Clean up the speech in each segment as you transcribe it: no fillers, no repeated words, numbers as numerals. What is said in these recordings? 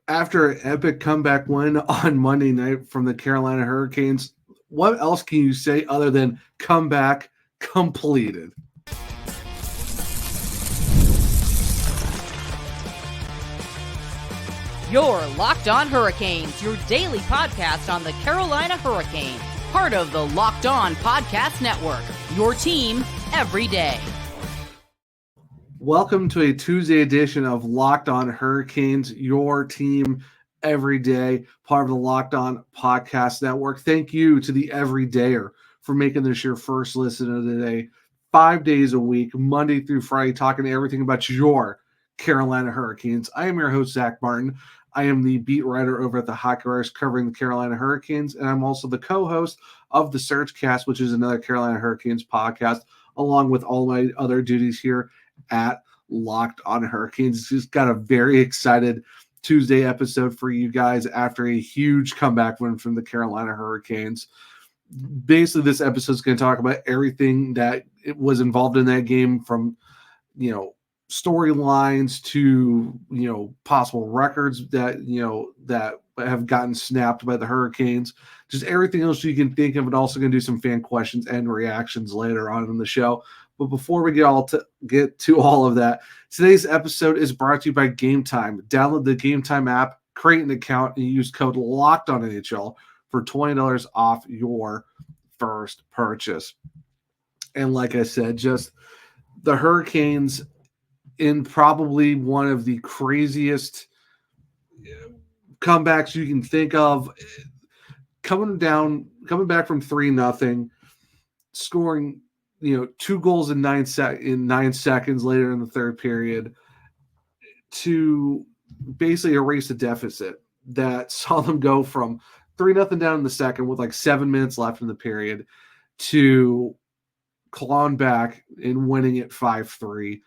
After an epic comeback win on Monday night from the Carolina Hurricanes, what else can you say other than comeback completed? You're Locked On Hurricanes, your daily podcast on the Carolina Hurricanes, part of the Locked On Podcast Network, your team every day. Welcome to a Tuesday edition of Locked On Hurricanes, your team every day, part of the Locked On Podcast Network. Thank you to the Everydayer for making this your first listen of the day. 5 days a week, Monday through Friday, talking everything about your Carolina Hurricanes. I am your host, Zach Martin. I am the beat writer over at the Hockey Writers covering the Carolina Hurricanes, and I'm also the co-host of the Surgecast, which is another Carolina Hurricanes podcast, along with all my other duties here at Locked On Hurricanes. Just got a very excited Tuesday episode for you guys after a huge comeback win from the Carolina Hurricanes. Basically, this episode is going to talk about everything that it was involved in that game, from storylines to possible records that that have gotten snapped by the Hurricanes, just everything else you can think of, and also going to do some fan questions and reactions later on in the show. But before we get to all of that, today's episode is brought to you by Game Time. Download the Game Time app, create an account, and use code LOCKEDONNHL for $20 off your first purchase. And like I said, just the Hurricanes in probably one of the craziest comebacks you can think of, coming back from 3-0, scoring 2 goals in 9 seconds later in the third period to basically erase the deficit that saw them go from 3-0 down in the second with like 7 minutes left in the period to clawing back and winning it 5-3.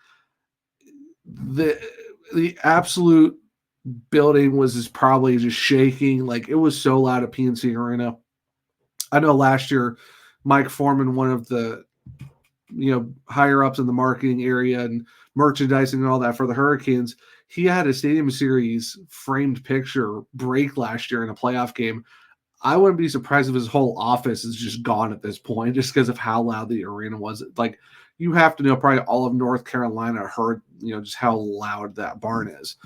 The absolute building was just probably just shaking. Like, it was so loud at PNC Arena. I know last year Mike Foreman, one of the higher ups in the marketing area and merchandising and all that for the Hurricanes, he had a Stadium Series framed picture break last year in a playoff game. I wouldn't be surprised if his whole office is just gone at this point, just because of how loud the arena was. Like, you have to know, probably all of North Carolina heard, just how loud that barn is.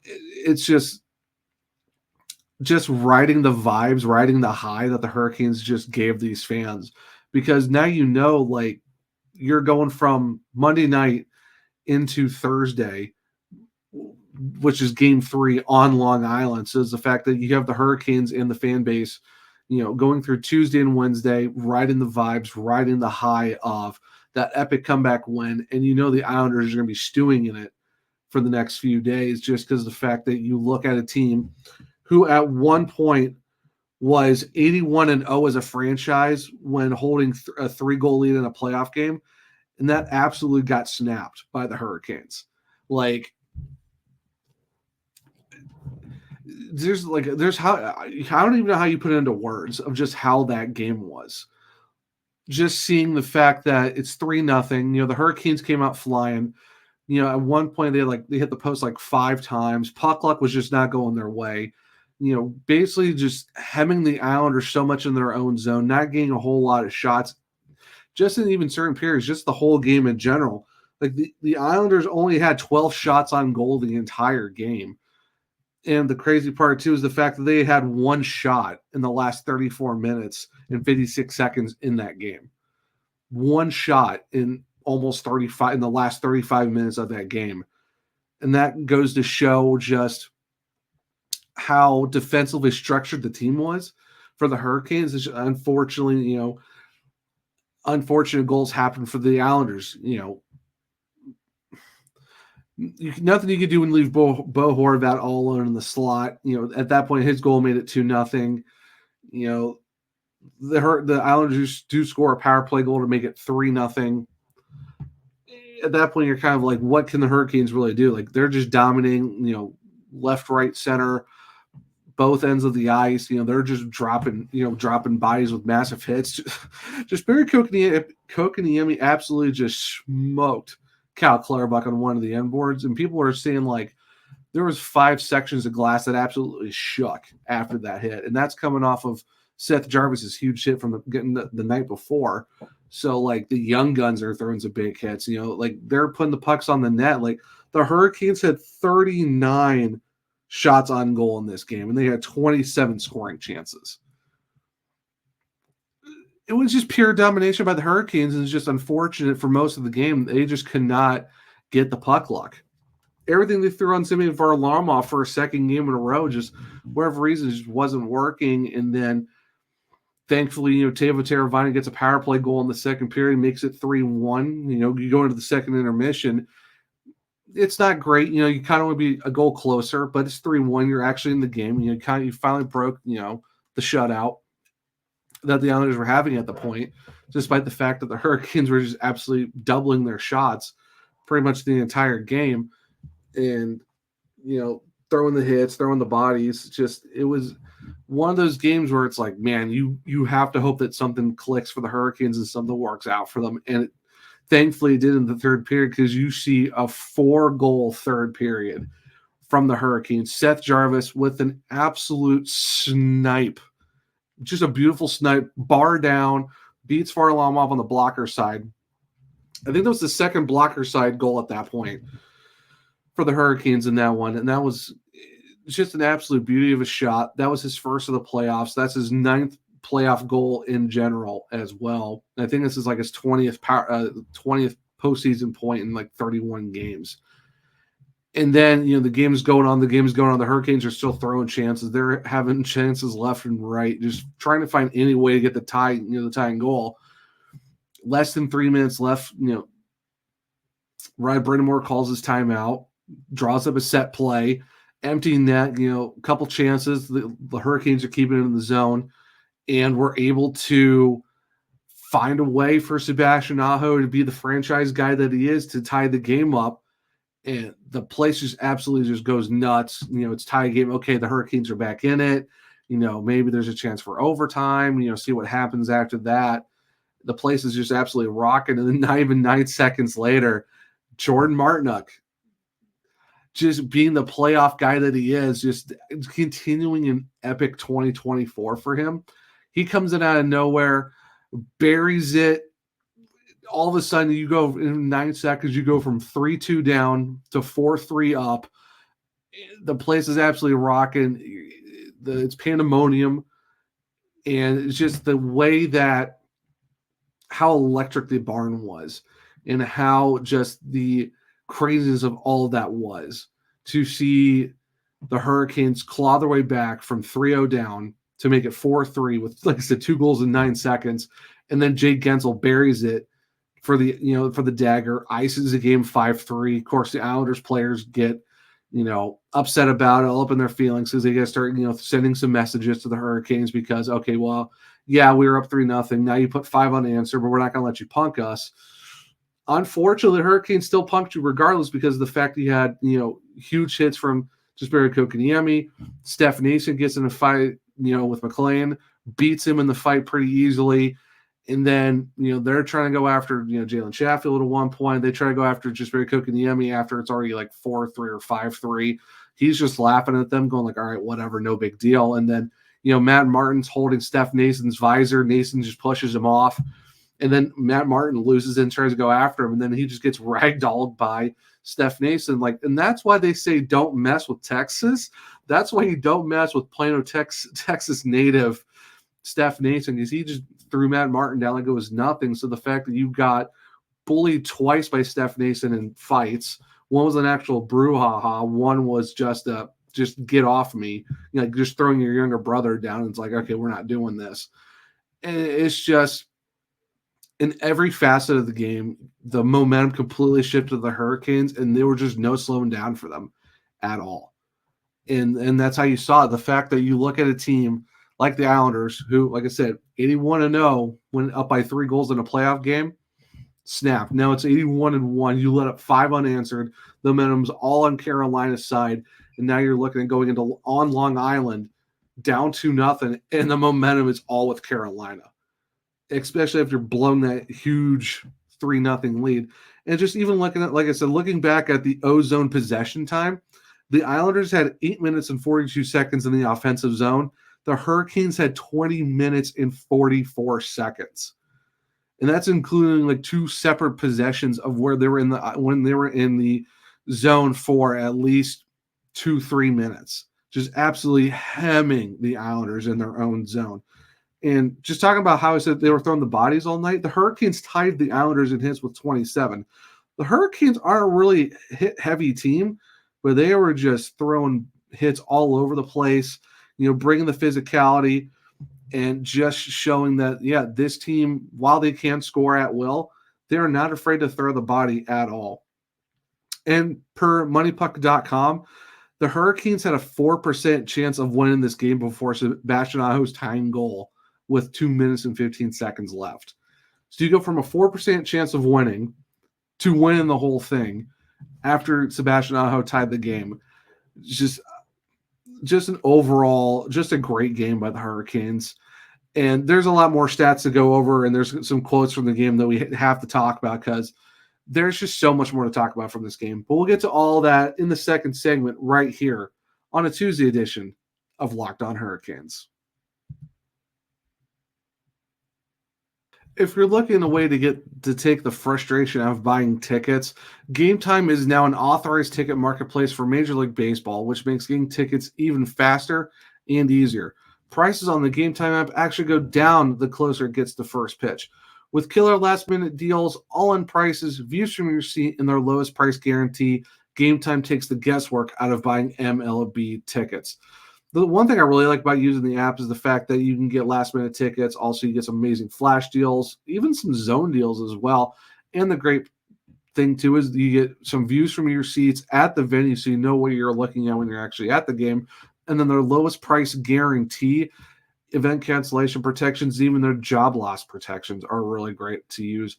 It's just riding the vibes, riding the high that the Hurricanes just gave these fans. Because now like, you're going from Monday night into Thursday, which is game 3 on Long Island. So it's the fact that you have the Hurricanes and the fan base, going through Tuesday and Wednesday, riding the vibes, riding the high of that epic comeback win. And the Islanders are going to be stewing in it for the next few days, just because of the fact that you look at a team who at one point was 81-0 as a franchise when holding a 3-goal lead in a playoff game, and that absolutely got snapped by the Hurricanes. Like, there's how I don't even know how you put it into words of just how that game was. Just seeing the fact that it's 3-0, the Hurricanes came out flying. At one point they hit the post like 5 times. Puck luck was just not going their way. Basically just hemming the Islanders so much in their own zone, not getting a whole lot of shots, just in even certain periods, just the whole game in general. Like, the Islanders only had 12 shots on goal the entire game. And the crazy part, too, is the fact that they had 1 shot in the last 34 minutes and 56 seconds in that game. 1 shot in the last 35 minutes of that game. And that goes to show just how defensively structured the team was for the Hurricanes. It's unfortunately, unfortunate goals happened for the Islanders. Nothing you could do when you leave Bo Horvat all alone in the slot. At that point, his goal made it 2-0. The Islanders do score a power play goal to make it 3-0. At that point, you're kind of like, what can the Hurricanes really do? Like, they're just dominating, left, right, center, both ends of the ice. They're just dropping bodies with massive hits. Just Barry Kotkaniemi absolutely just smoked Cal Clutterbuck on one of the end boards, and people are saying, like, there was 5 sections of glass that absolutely shook after that hit. And that's coming off of Seth Jarvis's huge hit from getting the night before. So, like, the young guns are throwing some big hits. Like, they're putting the pucks on the net. Like, the Hurricanes had 39 shots on goal in this game, and they had 27 scoring chances. It was just pure domination by the Hurricanes, and it's just unfortunate for most of the game. They just could not get the puck luck. Everything they threw on Semyon Varlamov for a second game in a row, just whatever reason, just wasn't working. And then, thankfully, Teuvo Teravainen gets a power play goal in the second period, makes it 3-1. You go into the second intermission. It's not great. You kind of want to be a goal closer, but it's 3-1. You're actually in the game. You finally broke, the shutout that the Islanders were having at the point, despite the fact that the Hurricanes were just absolutely doubling their shots pretty much the entire game. And, throwing the hits, throwing the bodies, it was one of those games where it's like, man, you have to hope that something clicks for the Hurricanes and something works out for them. And thankfully it did in the third period, because you see a 4-goal third period from the Hurricanes. Seth Jarvis with an absolute snipe, just a beautiful snipe, bar down, beats Varlamov on the blocker side. I think that was the second blocker side goal at that point for the Hurricanes in that one. And that was just an absolute beauty of a shot. That was his first of the playoffs. That's his 9th playoff goal in general as well. And I think this is like his 20th postseason point in like 31 games. And then, the game's going on. The Hurricanes are still throwing chances. They're having chances left and right, just trying to find any way to get the tying goal. Less than 3 minutes left. Rod Brind'Amour calls his timeout, draws up a set play, empty net, a couple chances. The Hurricanes are keeping it in the zone, and we're able to find a way for Sebastian Aho to be the franchise guy that he is to tie the game up. And the place just absolutely just goes nuts. It's tie game. Okay, the Hurricanes are back in it. Maybe there's a chance for overtime. See what happens after that. The place is just absolutely rocking. And then not even 9 seconds later, Jordan Martinook, just being the playoff guy that he is, just continuing an epic 2024 for him. He comes in out of nowhere, buries it. All of a sudden, you go in 9 seconds, you go from 3-2 down to 4-3 up. The place is absolutely rocking. It's pandemonium. And it's just the way that how electric the barn was, and how just the craziness of all of that was, to see the Hurricanes claw their way back from 3-0 down to make it 4-3 with, like I said, 2 goals in 9 seconds. And then Jake Guentzel buries it for the dagger, ices the game 5-3. Of course, the Islanders players get, upset about it, all up in their feelings, because they got to start, sending some messages to the Hurricanes, because, okay, well, yeah, we were up 3-0. Now you put 5 unanswered, but we're not going to let you punk us. Unfortunately, the Hurricanes still punked you regardless, because of the fact that you had, huge hits from Jesperi Kotkaniemi. Steph Nason gets in a fight, with McLean, beats him in the fight pretty easily. And then, they're trying to go after, Jalen Sheffield at one point. They try to go after Jesperi Kotkaniemi after it's already like 4-3 or 5-3. He's just laughing at them, going like, all right, whatever, no big deal. And then, Matt Martin's holding Steph Nason's visor. Nason just pushes him off. And then Matt Martin loses and tries to go after him. And then he just gets ragdolled by Steph Nason. And that's why they say don't mess with Texas. That's why you don't mess with Plano, Texas native Steph Nason, because he just threw Matt Martin down like it was nothing. So the fact that you got bullied twice by Steph Nason in fights, one was an actual brouhaha, one was just get off me, just throwing your younger brother down. And it's like, okay, we're not doing this. And it's just, in every facet of the game, the momentum completely shifted to the Hurricanes, and there were just no slowing down for them at all. And that's how you saw it. The fact that you look at a team like the Islanders, who, like I said, 81-0, went up by 3 goals in a playoff game. Snap. Now it's 81-1. You let up 5 unanswered. The momentum's all on Carolina's side, and now you're looking at going into on Long Island down 2-0, and the momentum is all with Carolina, especially if you're blown that huge 3-0 lead. And just even looking at, like I said, looking back at the ozone possession time, The Islanders had 8 minutes and 42 seconds in the offensive zone. The Hurricanes had 20 minutes and 44 seconds. And that's including like 2 separate possessions of where they were when they were in the zone for at least 2-3 minutes. Just absolutely hemming the Islanders in their own zone. And just talking about how I said they were throwing the bodies all night, the Hurricanes tied the Islanders in hits with 27. The Hurricanes aren't a really hit-heavy team, but they were just throwing hits all over the place, bringing the physicality and just showing that, this team, while they can score at will, they're not afraid to throw the body at all. And per moneypuck.com, the Hurricanes had a 4% chance of winning this game before Sebastian Aho's tying goal with 2 minutes and 15 seconds left. So you go from a 4% chance of winning to winning the whole thing after Sebastian Aho tied the game. Just an overall, just a great game by the Hurricanes. And there's a lot more stats to go over, and there's some quotes from the game that we have to talk about because there's just so much more to talk about from this game. But we'll get to all that in the second segment right here on a Tuesday edition of Locked On Hurricanes. If you're looking a way to take the frustration out of buying tickets, Game Time is now an authorized ticket marketplace for Major League Baseball, which makes getting tickets even faster and easier. Prices on the Game Time app actually go down the closer it gets to first pitch. With killer last-minute deals, all-in prices, views from your seat, and their lowest price guarantee, Game Time takes the guesswork out of buying MLB tickets. The one thing I really like about using the app is the fact that you can get last-minute tickets. Also, you get some amazing flash deals, even some zone deals as well. And the great thing, too, is you get some views from your seats at the venue so you know what you're looking at when you're actually at the game. And then their lowest price guarantee, event cancellation protections, even their job loss protections are really great to use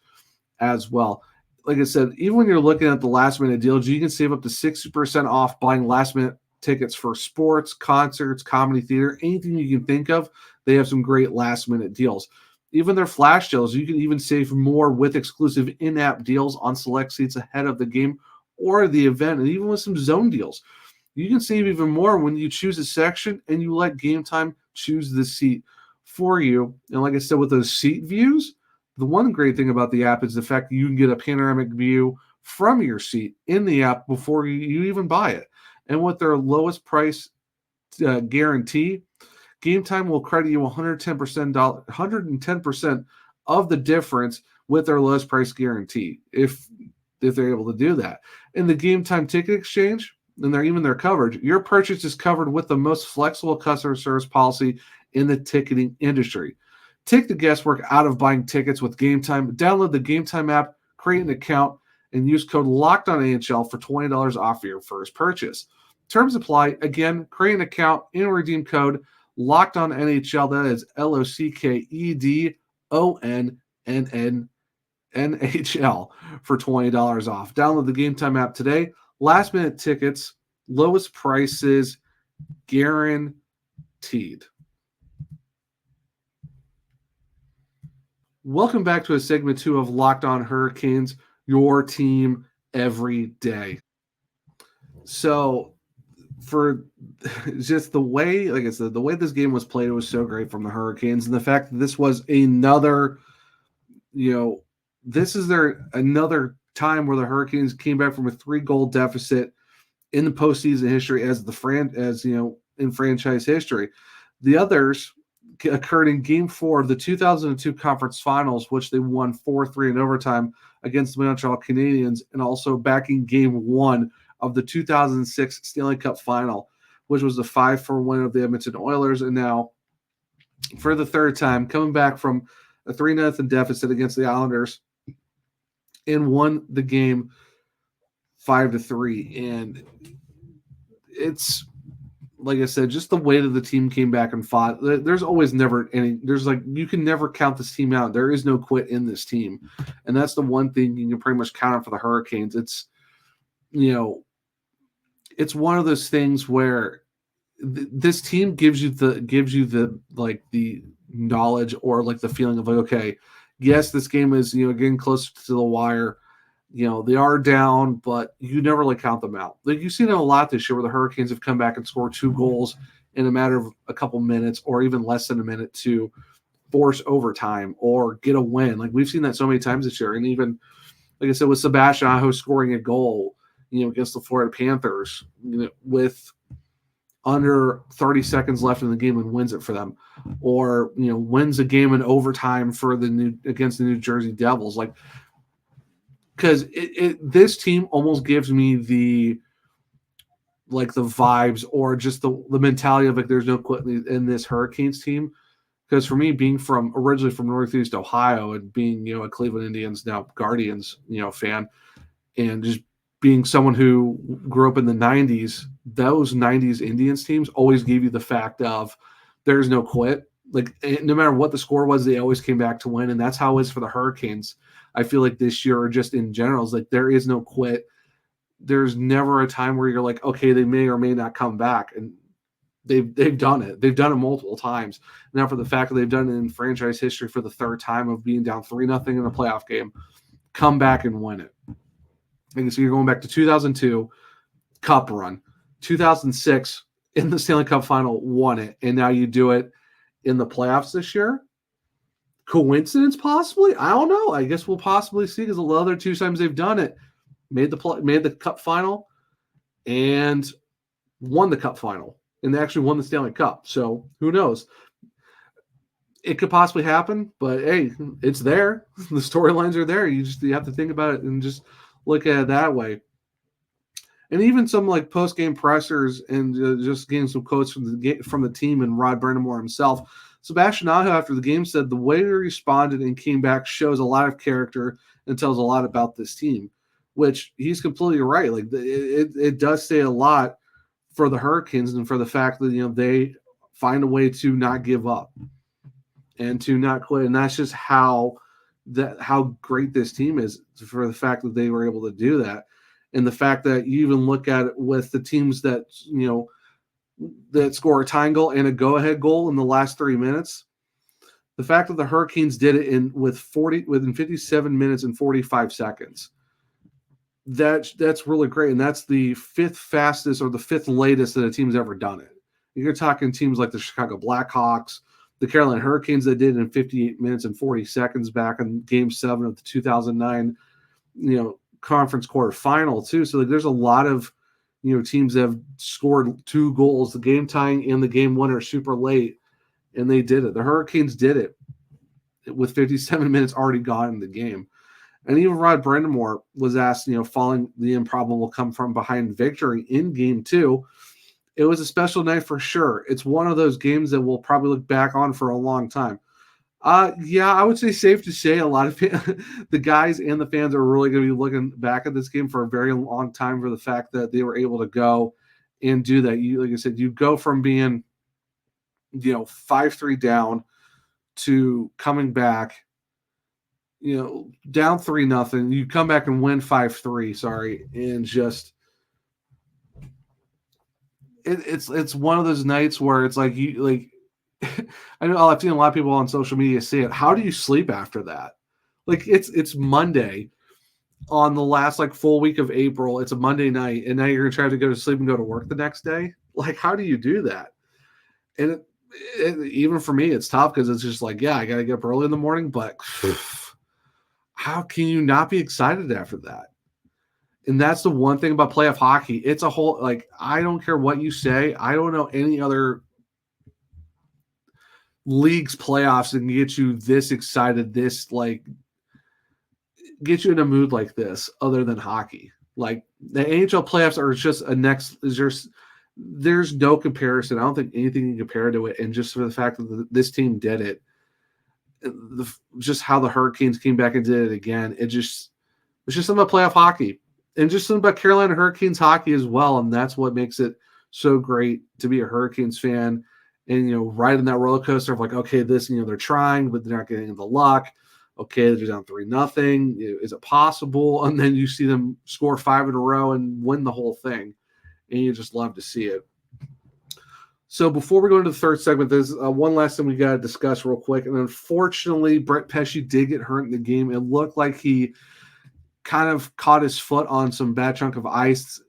as well. Like I said, even when you're looking at the last-minute deals, you can save up to 60% off buying last-minute tickets for sports, concerts, comedy theater, anything you can think of. They have some great last-minute deals. Even their flash deals, you can even save more with exclusive in-app deals on select seats ahead of the game or the event, and even with some zone deals. You can save even more when you choose a section and you let Game Time choose the seat for you. And like I said, with those seat views, the one great thing about the app is the fact that you can get a panoramic view from your seat in the app before you even buy it. And with their lowest price guarantee, Game Time will credit you 110% of the difference with their lowest price guarantee if they're able to do that. In the Game Time ticket exchange, and their coverage, your purchase is covered with the most flexible customer service policy in the ticketing industry. Take the guesswork out of buying tickets with Game Time. Download the Game Time app, create an account, and use code LOCKEDONAHL for $20 off your first purchase. Terms apply. Again, create an account and redeem code LOCKEDONNHL. That is LOCKEDONNNNHL for $20 off. Download the Game Time app today. Last minute tickets, lowest prices, guaranteed. Welcome back to a segment 2 of Locked On Hurricanes, your team every day. So for just the way, like I said, the way this game was played, it was so great from the Hurricanes. And the fact that this was another, this is another time where the Hurricanes came back from a 3-goal deficit in the postseason history in franchise history. The others occurred in Game 4 of the 2002 Conference Finals, which they won 4-3 in overtime against the Montreal Canadiens, and also back in Game 1 of the 2006 Stanley Cup Final, which was the 5-4 win of the Edmonton Oilers. And now, for the third time, coming back from a 3-0 deficit against the Islanders, and won the game 5-3. And it's, like I said, just the way that the team came back and fought. There's always never any, you can never count this team out. There is no quit in this team. And that's the one thing you can pretty much count on for the Hurricanes. It's, it's one of those things where this team gives you the knowledge or like the feeling of like, okay, yes, this game is, getting closer to the wire. They are down, but you never really count them out. Like you've seen it a lot this year where the Hurricanes have come back and scored 2 goals in a matter of a couple minutes or even less than a minute to force overtime or get a win. Like we've seen that so many times this year. And even, like I said, with Sebastian Aho scoring a goal, against the Florida Panthers, with under 30 seconds left in the game and wins it for them, or wins a game in overtime for against the New Jersey Devils. Like, because this team almost gives me the vibes or just the mentality of like there's no quit in this Hurricanes team. Because for me, being originally from Northeast Ohio and being a Cleveland Indians, now Guardians fan, and just being someone who grew up in the 90s, those 90s Indians teams always gave you the fact of there's no quit. Like no matter what the score was, they always came back to win, and that's how it is for the Hurricanes. I feel like this year, or just in general, is like there is no quit. There's never a time where you're like, okay, they may or may not come back, and they've done it. They've done it multiple times. Now, for the fact that they've done it in franchise history for the 3rd time of being down 3-0 in a playoff game, come back and win it. And so you're going back to 2002 Cup run, 2006 in the Stanley Cup Final, won it, and now you do it in the playoffs this year. Coincidence, possibly? I don't know. I guess we'll possibly see because the other 2 times they've done it, made the Cup Final, and won the Cup Final, and they actually won the Stanley Cup. So who knows? It could possibly happen, but hey, it's there. The storylines are there. You have to think about it and just look at it that way. And even some like post-game pressers and just getting some quotes from the team and Rod Brind'Amour himself. Sebastian Aho after the game said the way we responded and came back shows a lot of character and tells a lot about this team, which he's completely right. Like it does say a lot for the Hurricanes and for the fact that they find a way to not give up and to not quit, and that's just how great this team is, for the fact that they were able to do that. And the fact that you even look at it with the teams that, that score a tying goal and a go-ahead goal in the last 3 minutes, the fact that the Hurricanes did it within 57 minutes and 45 seconds, that's really great. And that's the 5th fastest or the 5th latest that a team's ever done it. You're talking teams like the Chicago Blackhawks, the Carolina Hurricanes that did it in 58 minutes and 40 seconds back in Game 7 of the 2009, conference quarterfinal too. So there's a lot of teams that have scored 2 goals, the game tying and the game winner, super late, and they did it. The Hurricanes did it with 57 minutes already gone in the game. And even Rod Brind'Amour was asked, following the improbable come from behind victory in Game 2, it was a special night for sure. It's one of those games that we'll probably look back on for a long time. Yeah, I would say safe to say a lot of the guys and the fans are really going to be looking back at this game for a very long time for the fact that they were able to go and do that. Like I said, you go from being, 5-3 down to coming back, down 3-0. You come back and win 5-3, and just it's one of those nights where it's like I know I've seen a lot of people on social media say it. How do you sleep after that? Like it's Monday on the last full week of April. It's a Monday night, and now you're gonna try to go to sleep and go to work the next day. Like, how do you do that? And even for me, it's tough because it's just like, yeah, I gotta get up early in the morning, but how can you not be excited after that? And that's the one thing about playoff hockey. It's a whole I don't care what you say. I don't know any other league's playoffs that can get you this excited, get you in a mood like this other than hockey. Like the NHL playoffs are just there's no comparison. I don't think anything can compare to it. And just for the fact that this team did it, just how the Hurricanes came back and did it again, it's just something about playoff hockey and just something about Carolina Hurricanes hockey as well. And that's what makes it so great to be a Hurricanes fan. And, riding that roller coaster of okay, this, they're trying, but they're not getting the luck. Okay, they're down 3-0. Is it possible? And then you see them score 5 in a row and win the whole thing. And you just love to see it. So before we go into the third segment, there's one last thing we got to discuss real quick. And unfortunately, Brett Pesce did get hurt in the game. It looked like he kind of caught his foot on some bad chunk of ice.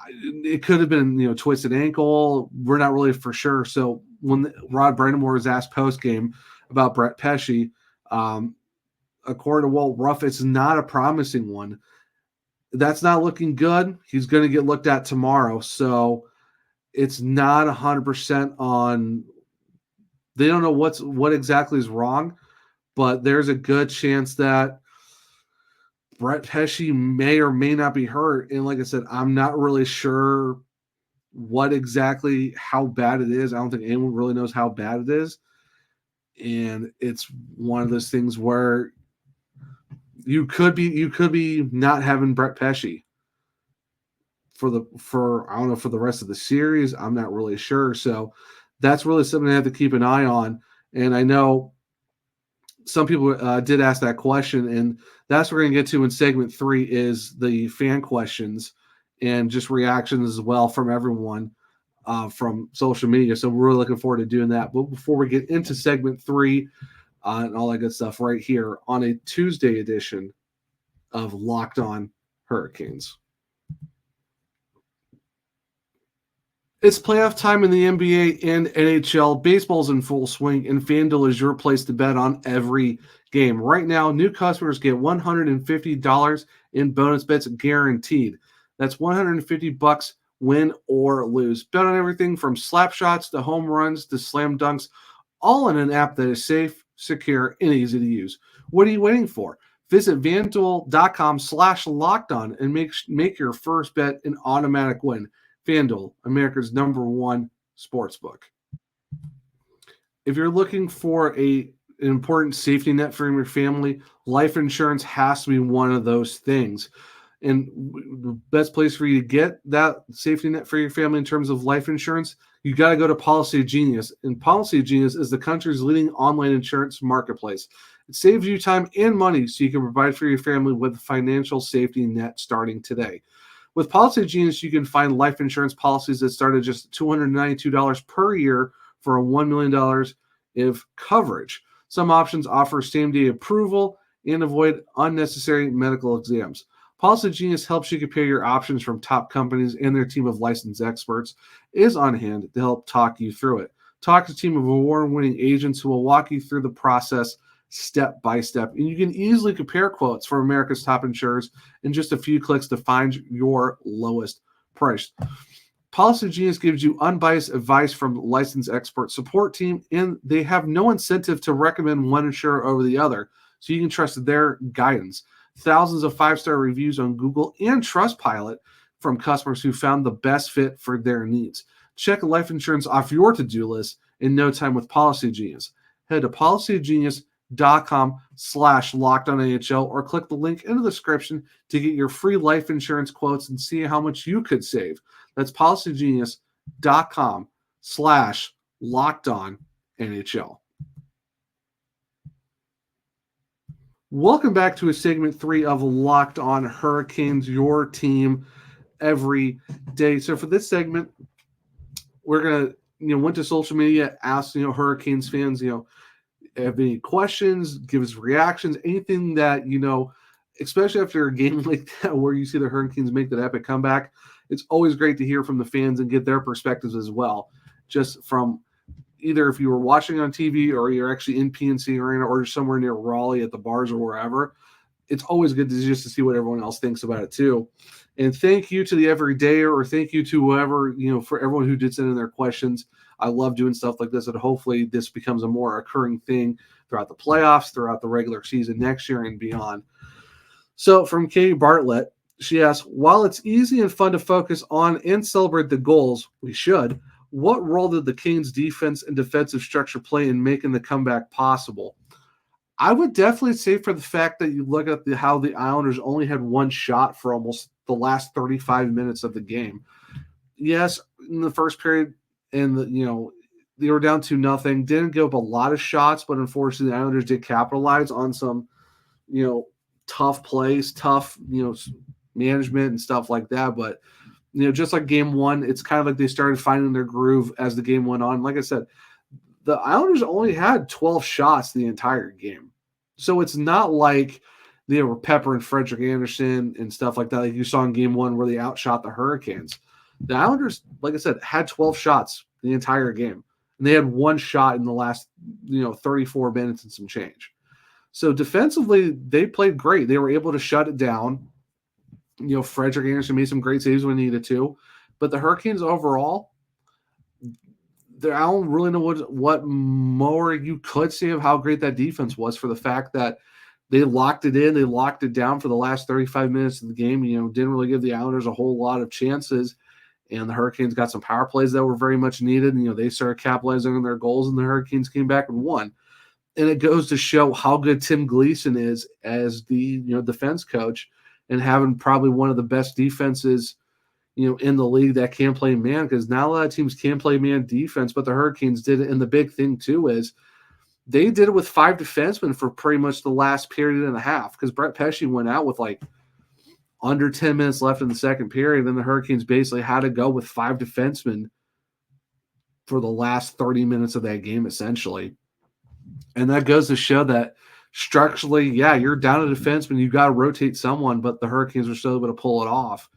It could have been, twisted ankle. We're not really for sure. So when Rod Brind'Amour was asked post-game about Brett Pesce, according to Walt Ruff, it's not a promising one. That's not looking good. He's going to get looked at tomorrow. So it's not 100% on. They don't know what exactly is wrong, but there's a good chance that Brett Pesce may or may not be hurt. And like I said, I'm not really sure how bad it is. I don't think anyone really knows how bad it is. And it's one of those things where you could be not having Brett Pesce for the rest of the series. I'm not really sure. So that's really something I have to keep an eye on. And I know some people did ask that question, and that's what we're going to get to in segment 3 is the fan questions and just reactions as well from everyone from social media. So we're really looking forward to doing that. But before we get into segment 3 and all that good stuff right here on a Tuesday edition of Locked On Hurricanes. It's playoff time in the NBA and NHL. Baseball's in full swing, and FanDuel is your place to bet on every game. Right now, new customers get $150 in bonus bets guaranteed. That's $150 win or lose. Bet on everything from slap shots to home runs to slam dunks, all in an app that is safe, secure, and easy to use. What are you waiting for? Visit FanDuel.com/lockedon and make your first bet an automatic win. FanDuel, America's #1 sportsbook. If you're looking for an important safety net for your family, life insurance has to be one of those things. And the best place for you to get that safety net for your family in terms of life insurance, you got to go to Policy Genius. And Policy Genius is the country's leading online insurance marketplace. It saves you time and money so you can provide for your family with a financial safety net starting today. With Policy Genius, you can find life insurance policies that start at just $292 per year for a $1 million of coverage. Some options offer same-day approval and avoid unnecessary medical exams. Policy Genius helps you compare your options from top companies, and their team of licensed experts is on hand to help talk you through it. Talk to a team of award-winning agents who will walk you through the process step by step. And you can easily compare quotes from America's top insurers in just a few clicks to find your lowest price. Policy Genius gives you unbiased advice from licensed expert support team, and they have no incentive to recommend one insurer over the other, so you can trust their guidance. Thousands of 5-star reviews on Google and Trustpilot from customers who found the best fit for their needs. Check life insurance off your to-do list in no time with Policy Genius. Head to policygenius.com/lockedonNHL or click the link in the description to get your free life insurance quotes and see how much you could save. That's policygenius.com/lockedonNHL. Welcome back to segment 3 of Locked On Hurricanes, your team every day. So for this segment, we're going to, went to social media, asked, Hurricanes fans, have any questions, give us reactions, anything that, especially after a game like that where you see the Hurricanes make that epic comeback. It's always great to hear from the fans and get their perspectives as well, just from either if you were watching on TV or you're actually in PNC Arena or somewhere near Raleigh at the bars or wherever. It's always good to see what everyone else thinks about it too. And thank you to the everydayer, or thank you to whoever, for everyone who did send in their questions. I love doing stuff like this, and hopefully this becomes a more occurring thing throughout the playoffs, throughout the regular season next year and beyond. So from Katie Bartlett, she asks, while it's easy and fun to focus on and celebrate the goals, we should, what role did the Canes defense and defensive structure play in making the comeback possible? I would definitely say for the fact that you look at how the Islanders only had one shot for almost the last 35 minutes of the game. Yes, in the first period, and they were down 2-0, didn't give up a lot of shots, but unfortunately the Islanders did capitalize on some, tough plays, tough, management and stuff like that. But, just like game 1, it's kind of like they started finding their groove as the game went on. Like I said, the Islanders only had 12 shots the entire game. So it's not like they were peppering Frederick Anderson and stuff like that, like you saw in Game 1 where they outshot the Hurricanes. The Islanders, like I said, had 12 shots the entire game, and they had one shot in the last 34 minutes and some change. So defensively, they played great. They were able to shut it down. Frederick Anderson made some great saves when he needed to, but the Hurricanes overall, I don't really know what more you could say of how great that defense was, for the fact that they locked it in, they locked it down for the last 35 minutes of the game. Didn't really give the Islanders a whole lot of chances, and the Hurricanes got some power plays that were very much needed. They started capitalizing on their goals, and the Hurricanes came back and won. And it goes to show how good Tim Gleason is as the defense coach, and having probably one of the best defenses in the league that can play man, because not a lot of teams can play man defense, but the Hurricanes did it. And the big thing too is they did it with 5 defensemen for pretty much the last period and a half, because Brett Pesce went out with like under 10 minutes left in the second period. Then the Hurricanes basically had to go with 5 defensemen for the last 30 minutes of that game, essentially. And that goes to show that structurally, yeah, you're down a defenseman, you got to rotate someone, but the Hurricanes were still able to pull it off.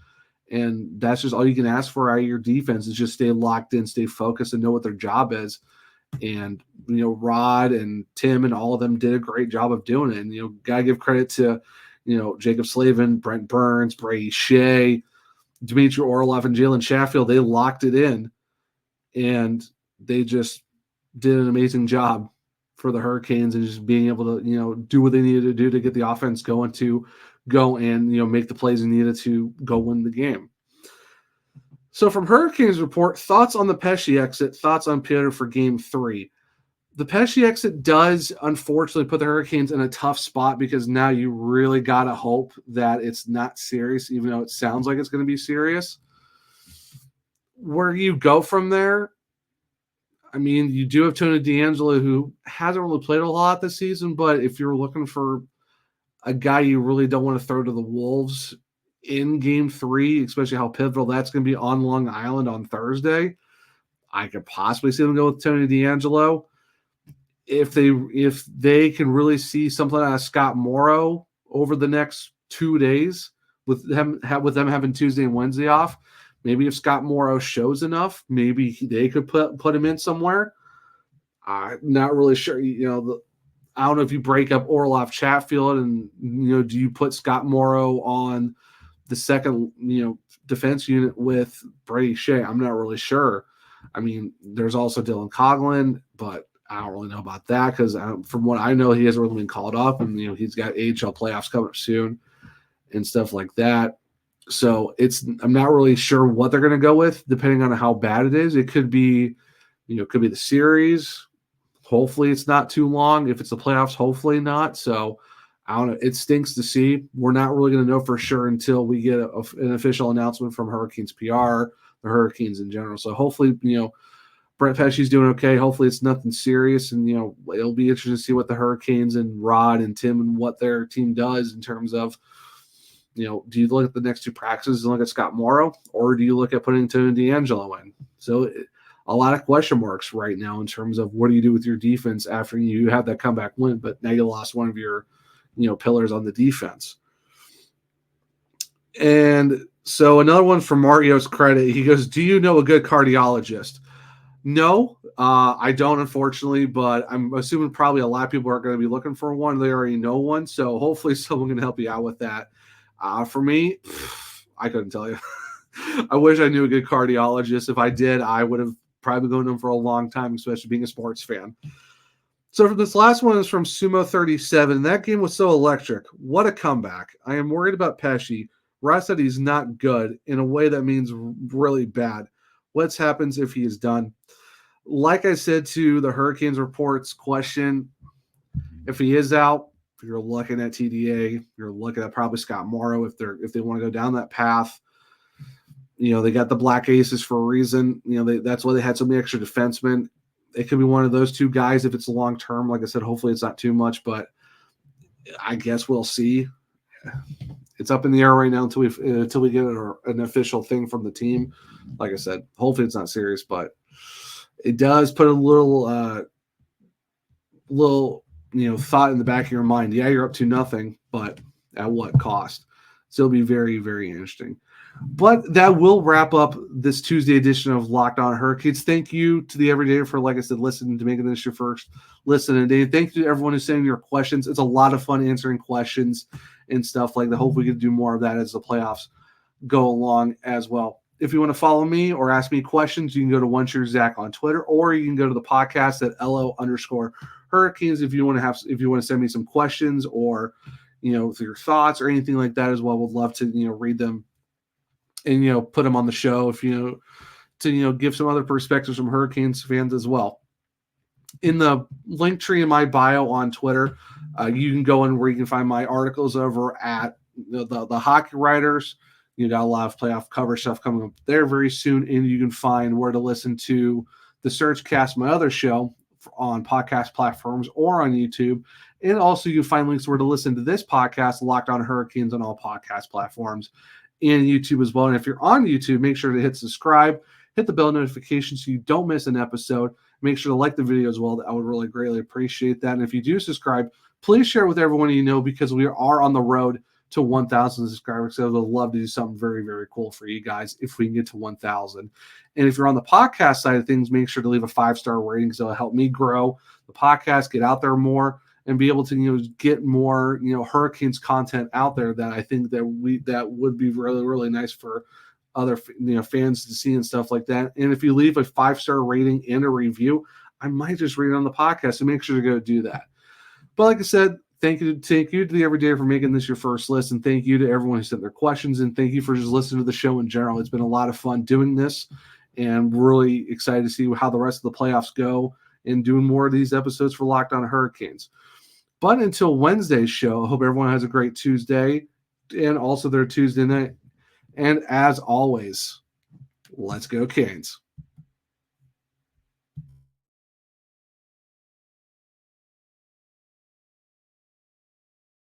And that's just all you can ask for out of your defense, is just stay locked in, stay focused, and know what their job is. And, Rod and Tim and all of them did a great job of doing it. And, got to give credit to, Jacob Slavin, Brent Burns, Brady Shea, Dmitry Orlov, and Jalen Sheffield. They locked it in, and they just did an amazing job for the Hurricanes, and just being able to, do what they needed to do to get the offense going, to go and, make the plays they needed to go win the game. So from Hurricanes report, thoughts on the Pesce exit, thoughts on Peter for Game 3. The Pesce exit does unfortunately put the Hurricanes in a tough spot, because now you really got to hope that it's not serious, even though it sounds like it's going to be serious. Where you go from there, I mean, you do have Tony DeAngelo, who hasn't really played a lot this season, but if you're looking for a guy you really don't want to throw to the Wolves in Game 3, especially how pivotal that's going to be on Long Island on Thursday, I could possibly see them go with Tony DeAngelo. If they can really see something out of Scott Morrow over the next 2 days, with them having Tuesday and Wednesday off, maybe if Scott Morrow shows enough, maybe they could put him in somewhere. I'm not really sure. I don't know if you break up Orlov Chatfield and, do you put Scott Morrow on the second, defense unit with Brady Shea? I'm not really sure. I mean, there's also Dylan Coughlin, but I don't really know about that, because from what I know, he hasn't really been called up, and, he's got AHL playoffs coming up soon and stuff like that. So I'm not really sure what they're going to go with, depending on how bad it is. It could be, it could be the series. Hopefully it's not too long. If it's the playoffs, hopefully not. So I don't know. It stinks to see. We're not really going to know for sure until we get an official announcement from Hurricanes PR, the Hurricanes in general. So hopefully, Brett Pesce's doing okay. Hopefully it's nothing serious. And, it'll be interesting to see what the Hurricanes and Rod and Tim and what their team does in terms of, do you look at the next 2 practices and look at Scott Morrow, or do you look at putting Tony DeAngelo in? So a lot of question marks right now in terms of what do you do with your defense after you have that comeback win, but now you lost one of your, pillars on the defense. And so another one for Mario's credit, he goes, do you know a good cardiologist? No, I don't, unfortunately, but I'm assuming probably a lot of people are going to be looking for one. They already know one, so hopefully someone can help you out with that. For me, I couldn't tell you. I wish I knew a good cardiologist. If I did, I would have probably known him for a long time, especially being a sports fan. So for this last one is from Sumo37. That game was so electric. What a comeback. I am worried about Pesce. Rod said he's not good in a way that means really bad. What happens if he is done? Like I said to the Hurricanes reports question, if he is out, if you're looking at TDA, you're looking at probably Scott Morrow if they want to go down that path. They got the Black Aces for a reason. That's why they had so many extra defensemen. It could be one of those 2 guys if it's long term. Like I said, hopefully it's not too much, but I guess we'll see. It's up in the air right now until we get an official thing from the team. Like I said, hopefully it's not serious, but it does put a little thought in the back of your mind. Yeah, you're up to nothing, but at what cost. So it'll be very, very interesting. But that will wrap up this Tuesday edition of Locked On Hurricanes. Thank you to the Everyday for, like I said, listening to making this your first listen of the day. Thank you to everyone who's sending your questions. It's a lot of fun answering questions and stuff like that. Hopefully we can do more of that as the playoffs go along as well. If you want to follow me or ask me questions, you can go to OneShareZach on Twitter, or you can go to the podcast at LO_Hurricanes if you want to send me some questions or your thoughts or anything like that as well. Would love to read them and put them on the show if to give some other perspectives from Hurricanes fans as well. In the link tree in my bio on Twitter, you can go in where you can find my articles over at the Hockey Writers. You got a lot of playoff coverage stuff coming up there very soon, and you can find where to listen to the Surgecast, my other show, on podcast platforms or on YouTube. And also you can find links where to listen to this podcast, Locked On Hurricanes, on all podcast platforms and YouTube as well. And if you're on YouTube, make sure to hit subscribe, hit the bell notification so you don't miss an episode. Make sure to like the video as well. I would really greatly appreciate that. And if you do subscribe, please share it with everyone you know, because we are on the road to 1,000 subscribers. So I would love to do something very, very cool for you guys if we can get to 1,000. And if you're on the podcast side of things, make sure to leave a 5-star rating, so it'll help me grow the podcast, get out there more, and be able to get more Hurricanes content out there that I think that would be really, really nice for other fans to see and stuff like that. And if you leave a 5-star rating and a review, I might just read it on the podcast, so make sure to go do that. But like I said, thank you to the Everyday for making this your first listen. Thank you to everyone who sent their questions, and thank you for just listening to the show in general. It's been a lot of fun doing this, and really excited to see how the rest of the playoffs go and doing more of these episodes for Locked On Hurricanes. But until Wednesday's show, I hope everyone has a great Tuesday and also their Tuesday night. And as always, let's go Canes.